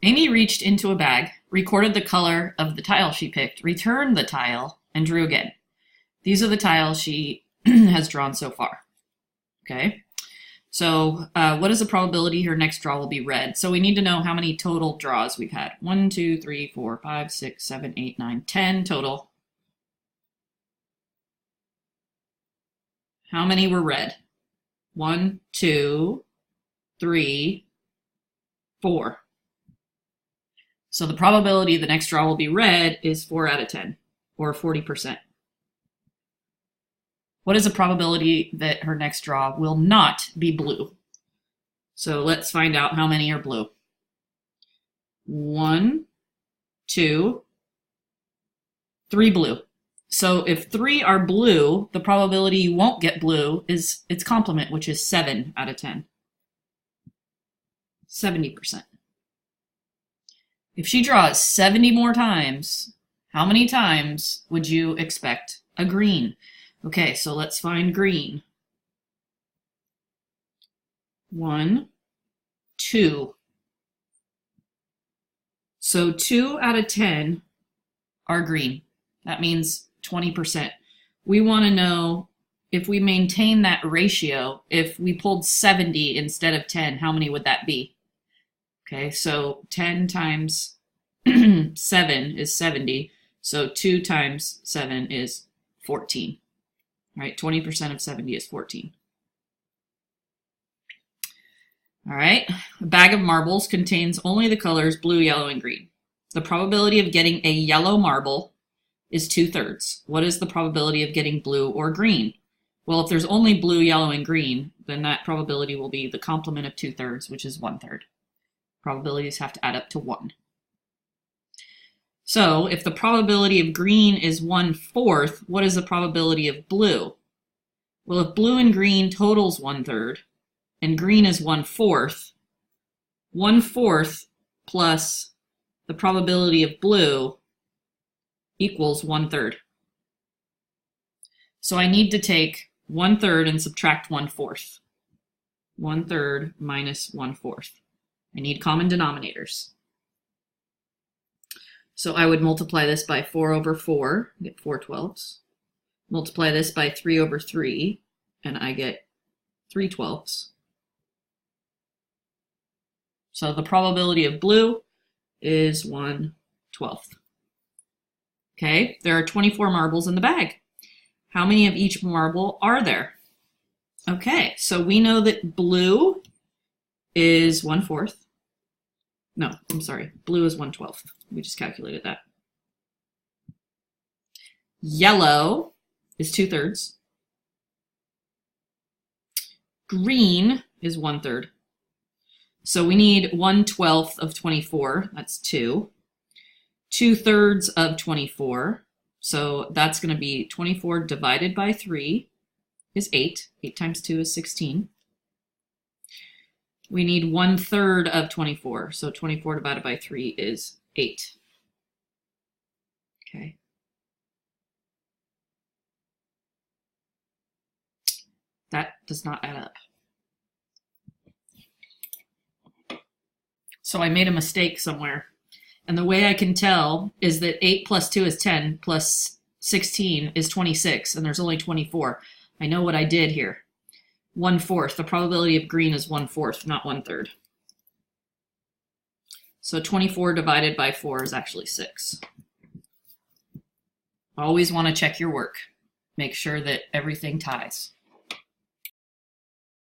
Amy reached into a bag, recorded the color of the tile she picked, returned the tile, and drew again. These are the tiles she has drawn so far. Okay, so what is the probability her next draw will be red? So we need to know how many total draws we've had. 1, 2, 3, 4, 5, 6, 7, 8, 9, 10 total. How many were red? 1, 2, 3, 4. So the probability the next draw will be red is 4 out of 10, or 40%. What is the probability that her next draw will not be blue? So let's find out how many are blue. 1, 2, 3 blue. So if 3 are blue, the probability you won't get blue is its complement, which is 7 out of 10. 70%. If she draws 70 more times, how many times would you expect a green? Okay, so let's find green. 1, 2. So 2 out of 10 are green. That means 20%. We want to know if we maintain that ratio, if we pulled 70 instead of 10, how many would that be? Okay, so 10 times 7 is 70. So 2 times 7 is 14. Right, 20% of 70 is 14. All right, a bag of marbles contains only the colors blue, yellow, and green. The probability of getting a yellow marble is 2/3. What is the probability of getting blue or green? Well, if there's only blue, yellow, and green, then that probability will be the complement of 2/3, which is 1/3. Probabilities have to add up to 1. So if the probability of green is 1/4, what is the probability of blue? Well, if blue and green totals 1/3, and green is 1/4, 1/4 plus the probability of blue equals 1/3. So I need to take 1/3 and subtract 1/4. 1/3 minus 1/4. I need common denominators. So I would multiply this by 4 over 4, get 4/12. Multiply this by 3 over 3, and I get 3/12. So the probability of blue is 1/12. Okay, there are 24 marbles in the bag. How many of each marble are there? Okay, so we know that blue is 1/4. No, I'm sorry, blue is 1/12. We just calculated that. Yellow is 2/3. Green is 1/3. So we need 1/12 of 24, that's 2. 2/3 of 24, so that's going to be 24 divided by 3 is 8. 8 times 2 is 16. We need 1/3 of 24, so 24 divided by 3 is 8. Okay. That does not add up. So I made a mistake somewhere. And the way I can tell is that 8 plus 2 is 10, plus 16 is 26, and there's only 24. I know what I did here. 1/4. The probability of green is 1/4, not 1/3. So 24 divided by 4 is actually 6. Always want to check your work. Make sure that everything ties.